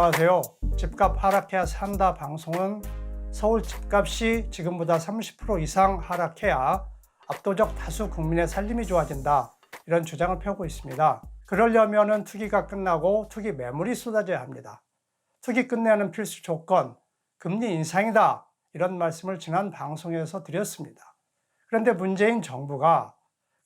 안녕하세요. 집값 하락해야 산다 방송은 서울 집값이 지금보다 30% 이상 하락해야 압도적 다수 국민의 살림이 좋아진다, 이런 주장을 펴고 있습니다. 그러려면 투기가 끝나고 투기 매물이 쏟아져야 합니다. 투기 끝내는 필수 조건, 금리 인상이다, 이런 말씀을 지난 방송에서 드렸습니다. 그런데 문재인 정부가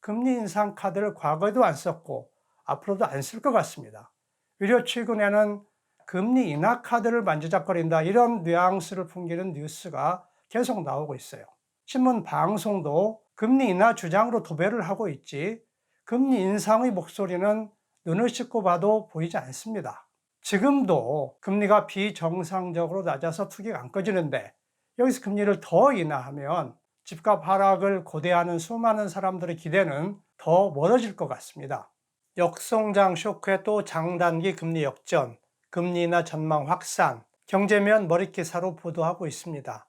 금리 인상 카드를 과거에도 안 썼고 앞으로도 안 쓸 것 같습니다. 오히려 최근에는 금리 인하 카드를 만지작거린다, 이런 뉘앙스를 풍기는 뉴스가 계속 나오고 있어요. 신문 방송도 금리 인하 주장으로 도배를 하고 있지 금리 인상의 목소리는 눈을 씻고 봐도 보이지 않습니다. 지금도 금리가 비정상적으로 낮아서 투기가 안 꺼지는데 여기서 금리를 더 인하하면 집값 하락을 고대하는 수많은 사람들의 기대는 더 멀어질 것 같습니다. 역성장 쇼크에 또 장단기 금리 역전, 금리 인하 전망 확산, 경제면 머릿기사로 보도하고 있습니다.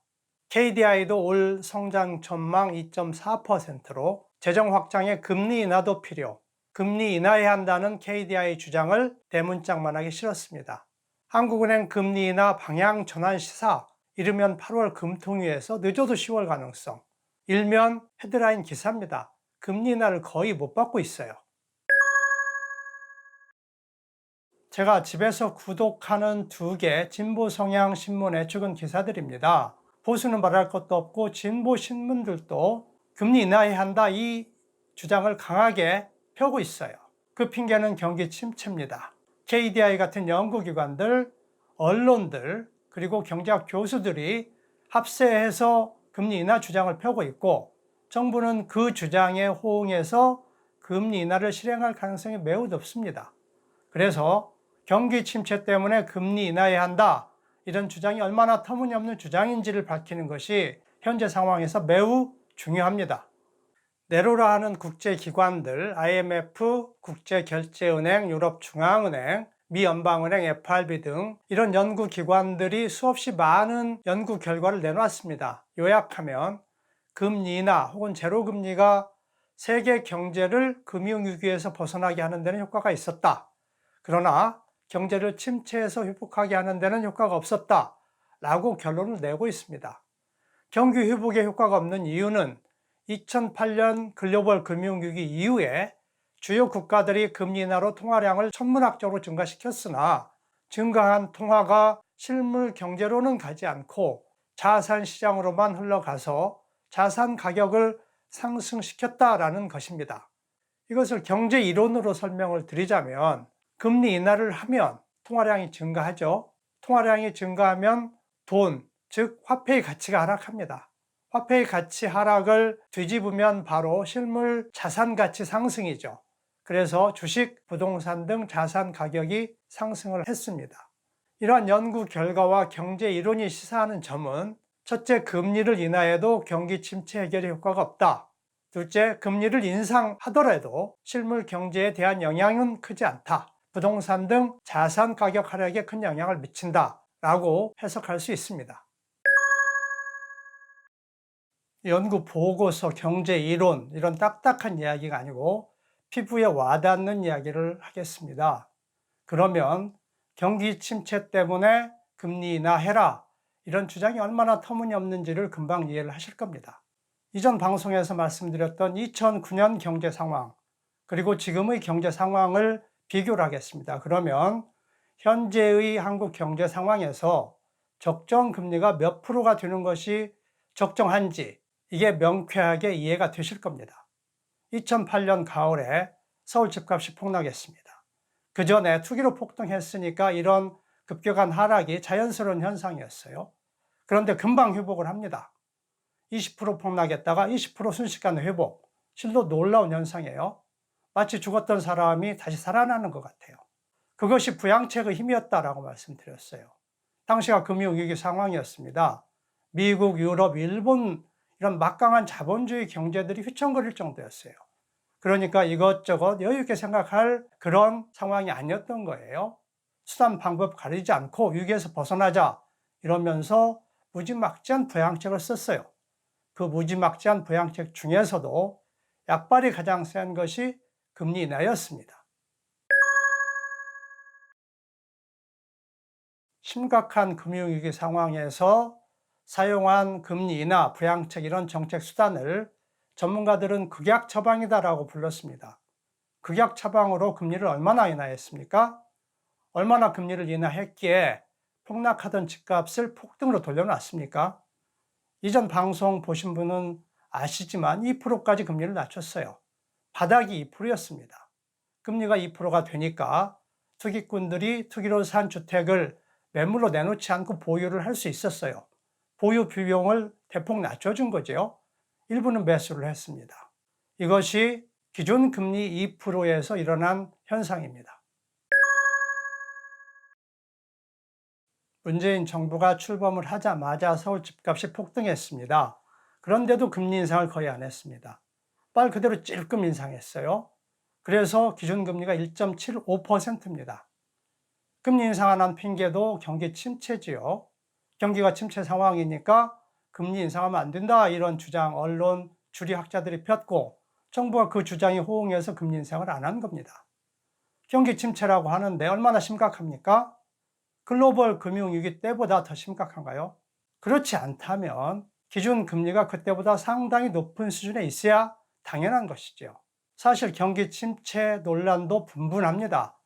KDI도 올 성장 전망 2.4%로 재정 확장에 금리 인하도 필요, 금리 인하해야 한다는 KDI 주장을 대문짝만하게 실었습니다. 한국은행 금리 인하 방향 전환 시사, 이르면 8월 금통위에서 늦어도 10월 가능성, 일면 헤드라인 기사입니다. 금리 인하를 거의 못 받고 있어요. 제가 집에서 구독하는 2개 진보 성향 신문의 최근 기사들입니다. 보수는 말할 것도 없고 진보 신문들도 금리 인하해야 한다, 이 주장을 강하게 펴고 있어요. 그 핑계는 경기 침체입니다. KDI 같은 연구기관들, 언론들, 그리고 경제학 교수들이 합세해서 금리 인하 주장을 펴고 있고, 정부는 그 주장에 호응해서 금리 인하를 실행할 가능성이 매우 높습니다. 그래서 경기 침체 때문에 금리 인하해야 한다, 이런 주장이 얼마나 터무니없는 주장인지를 밝히는 것이 현재 상황에서 매우 중요합니다. 네로라 하는 국제기관들, IMF, 국제결제은행, 유럽중앙은행, 미연방은행, FRB 등 이런 연구기관들이 수없이 많은 연구 결과를 내놨습니다. 요약하면 금리 인하 혹은 제로금리가 세계 경제를 금융위기에서 벗어나게 하는 데는 효과가 있었다. 그러나 경제를 침체에서 회복하게 하는 데는 효과가 없었다, 라고 결론을 내고 있습니다. 경기 회복에 효과가 없는 이유는 2008년 글로벌 금융위기 이후에 주요 국가들이 금리 인하로 통화량을 천문학적으로 증가시켰으나 증가한 통화가 실물 경제로는 가지 않고 자산 시장으로만 흘러가서 자산 가격을 상승시켰다라는 것입니다. 이것을 경제 이론으로 설명을 드리자면 금리 인하를 하면 통화량이 증가하죠. 통화량이 증가하면 돈, 즉 화폐의 가치가 하락합니다. 화폐의 가치 하락을 뒤집으면 바로 실물 자산 가치 상승이죠. 그래서 주식, 부동산 등 자산 가격이 상승을 했습니다. 이러한 연구 결과와 경제 이론이 시사하는 점은, 첫째, 금리를 인하해도 경기 침체 해결에 효과가 없다. 둘째, 금리를 인상하더라도 실물 경제에 대한 영향은 크지 않다. 부동산 등 자산 가격 하락에 큰 영향을 미친다, 라고 해석할 수 있습니다. 연구 보고서, 경제 이론, 이런 딱딱한 이야기가 아니고 피부에 와닿는 이야기를 하겠습니다. 그러면 경기 침체 때문에 금리 인하해라, 이런 주장이 얼마나 터무니없는지를 금방 이해를 하실 겁니다. 이전 방송에서 말씀드렸던 2009년 경제 상황, 그리고 지금의 경제 상황을 비교를 하겠습니다. 그러면 현재의 한국 경제 상황에서 적정 금리가 몇 프로가 되는 것이 적정한지, 이게 명쾌하게 이해가 되실 겁니다. 2008년 가을에 서울 집값이 폭락했습니다. 그 전에 투기로 폭등했으니까 이런 급격한 하락이 자연스러운 현상이었어요. 그런데 금방 회복을 합니다. 20% 폭락했다가 20% 순식간에 회복, 실로 놀라운 현상이에요. 마치 죽었던 사람이 다시 살아나는 것 같아요. 그것이 부양책의 힘이었다라고 말씀드렸어요. 당시가 금융위기 상황이었습니다. 미국, 유럽, 일본, 이런 막강한 자본주의 경제들이 휘청거릴 정도였어요. 그러니까 이것저것 여유 있게 생각할 그런 상황이 아니었던 거예요. 수단 방법 가리지 않고 위기에서 벗어나자, 이러면서 무지막지한 부양책을 썼어요. 그 무지막지한 부양책 중에서도 약발이 가장 센 것이 금리 인하였습니다. 심각한 금융위기 상황에서 사용한 금리 인하, 부양책 이런 정책 수단을 전문가들은 극약 처방이다라고 불렀습니다. 극약 처방으로 금리를 얼마나 인하했습니까? 얼마나 금리를 인하했기에 폭락하던 집값을 폭등으로 돌려놨습니까? 이전 방송 보신 분은 아시지만 2%까지 금리를 낮췄어요. 바닥이 2%였습니다. 금리가 2%가 되니까 투기꾼들이 투기로 산 주택을 매물로 내놓지 않고 보유를 할 수 있었어요. 보유 비용을 대폭 낮춰준 거죠. 일부는 매수를 했습니다. 이것이 기준금리 2%에서 일어난 현상입니다. 문재인 정부가 출범을 하자마자 서울 집값이 폭등했습니다. 그런데도 금리 인상을 거의 안 했습니다. 말 그대로 찔끔 인상했어요. 그래서 기준금리가 1.75%입니다. 금리 인상 안 한 핑계도 경기 침체지요. 경기가 침체 상황이니까 금리 인상하면 안 된다 이런 주장 언론 주리학자들이 폈고 정부가 그 주장이 호응해서 금리 인상을 안 한 겁니다. 경기 침체라고 하는데 얼마나 심각합니까? 글로벌 금융위기 때보다 더 심각한가요? 그렇지 않다면 기준금리가 그때보다 상당히 높은 수준에 있어야 당연한 것이죠. 사실 경기 침체 논란도 분분합니다.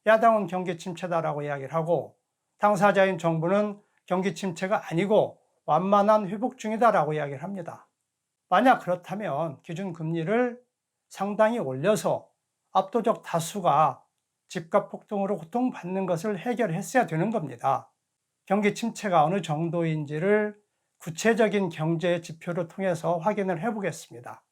야당은 경기 침체다라고 이야기를 하고 당사자인 정부는 경기 침체가 아니고 완만한 회복 중이다라고 이야기를 합니다. 만약 그렇다면 기준금리를 상당히 올려서 압도적 다수가 집값 폭등으로 고통받는 것을 해결했어야 되는 겁니다. 경기 침체가 어느 정도인지를 구체적인 경제 지표를 통해서 확인을 해보겠습니다.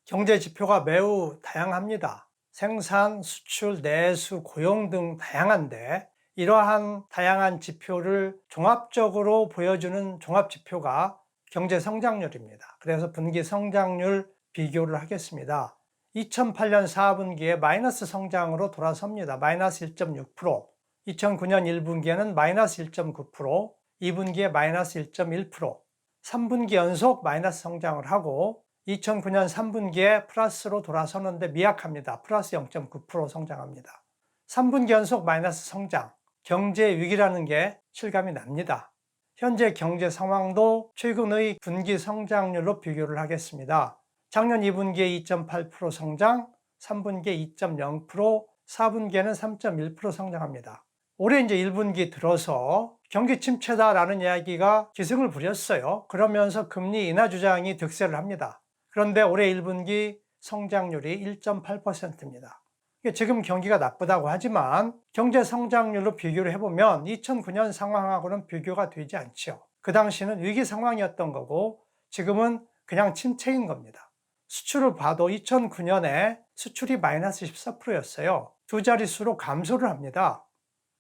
경제 지표가 매우 다양합니다. 생산, 수출, 내수, 고용 등 다양한데 이러한 다양한 지표를 종합적으로 보여주는 종합지표가 경제 성장률입니다. 그래서 분기 성장률 비교를 하겠습니다. 2008년 4분기에 마이너스 성장으로 돌아섭니다. 마이너스 1.6%, 2009년 1분기에는 마이너스 1.9%, 2분기에 마이너스 1.1%, 3분기 연속 마이너스 성장을 하고 2009년 3분기에 플러스로 돌아서는데 미약합니다. 플러스 0.9% 성장합니다. 3분기 연속 마이너스 성장, 경제 위기라는 게 실감이 납니다. 현재 경제 상황도 최근의 분기 성장률로 비교를 하겠습니다. 작년 2분기에 2.8% 성장, 3분기에 2.0%, 4분기에는 3.1% 성장합니다. 올해 이제 1분기 들어서 경기 침체다라는 이야기가 기승을 부렸어요. 그러면서 금리 인하 주장이 득세를 합니다. 그런데 올해 1분기 성장률이 1.8%입니다. 지금 경기가 나쁘다고 하지만 경제 성장률로 비교를 해보면 2009년 상황하고는 비교가 되지 않죠. 그 당시는 위기 상황이었던 거고 지금은 그냥 침체인 겁니다. 수출을 봐도 2009년에 수출이 마이너스 14%였어요. 두 자릿수로 감소를 합니다.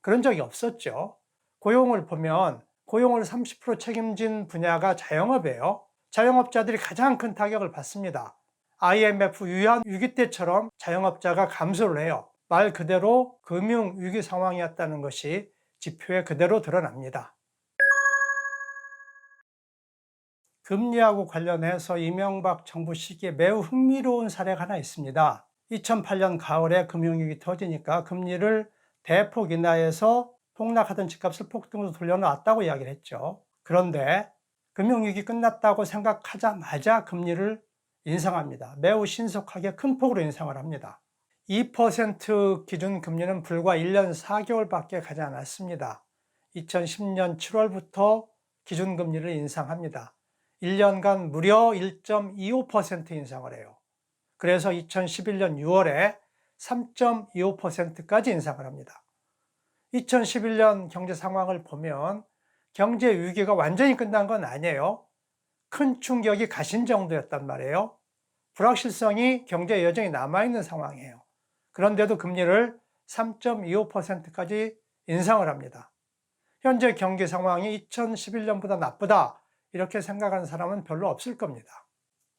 그런 적이 없었죠. 고용을 보면 고용을 30% 책임진 분야가 자영업이에요. 자영업자들이 가장 큰 타격을 받습니다. IMF 유한 위기 때처럼 자영업자가 감소를 해요. 말 그대로 금융위기 상황이었다는 것이 지표에 그대로 드러납니다. 금리하고 관련해서 이명박 정부 시기에 매우 흥미로운 사례가 하나 있습니다. 2008년 가을에 금융위기 터지니까 금리를 대폭 인하해서 폭락하던 집값을 폭등으로 돌려놨다고 이야기를 했죠. 그런데 금융위기 끝났다고 생각하자마자 금리를 인상합니다. 매우 신속하게 큰 폭으로 인상을 합니다. 2% 기준금리는 불과 1년 4개월밖에 가지 않았습니다. 2010년 7월부터 기준금리를 인상합니다. 1년간 무려 1.25% 인상을 해요. 그래서 2011년 6월에 3.25%까지 인상을 합니다. 2011년 경제 상황을 보면 경제 위기가 완전히 끝난 건 아니에요. 큰 충격이 가신 정도였단 말이에요. 불확실성이 경제에 여전히 남아있는 상황이에요. 그런데도 금리를 3.25%까지 인상을 합니다. 현재 경기 상황이 2011년보다 나쁘다 이렇게 생각하는 사람은 별로 없을 겁니다.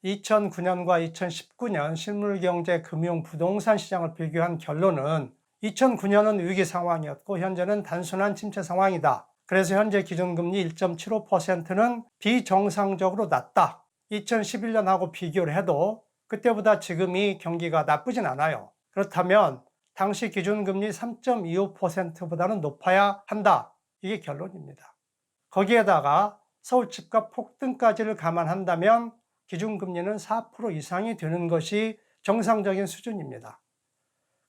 2009년과 2019년 실물경제, 금융, 부동산 시장을 비교한 결론은 2009년은 위기 상황이었고 현재는 단순한 침체 상황이다. 그래서 현재 기준금리 1.75%는 비정상적으로 낮다. 2011년하고 비교를 해도 그때보다 지금이 경기가 나쁘진 않아요. 그렇다면 당시 기준금리 3.25%보다는 높아야 한다. 이게 결론입니다. 거기에다가 서울 집값 폭등까지를 감안한다면 기준금리는 4% 이상이 되는 것이 정상적인 수준입니다.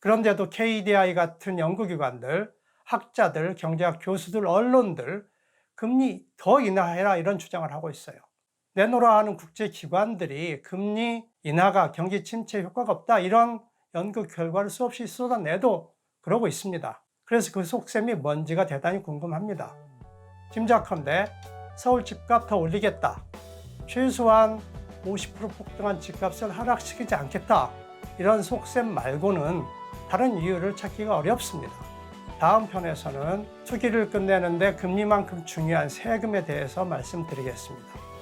그런데도 KDI 같은 연구기관들, 학자들, 경제학 교수들, 언론들 금리 더 인하해라 이런 주장을 하고 있어요. 내놓으라 하는 국제기관들이 금리 인하가 경기 침체에 효과가 없다 이런 연구 결과를 수없이 쏟아내도 그러고 있습니다. 그래서 그 속셈이 뭔지가 대단히 궁금합니다. 짐작컨대 서울 집값 더 올리겠다, 최소한 50% 폭등한 집값을 하락시키지 않겠다 이런 속셈 말고는 다른 이유를 찾기가 어렵습니다. 다음 편에서는 투기를 끝내는데 금리만큼 중요한 세금에 대해서 말씀드리겠습니다.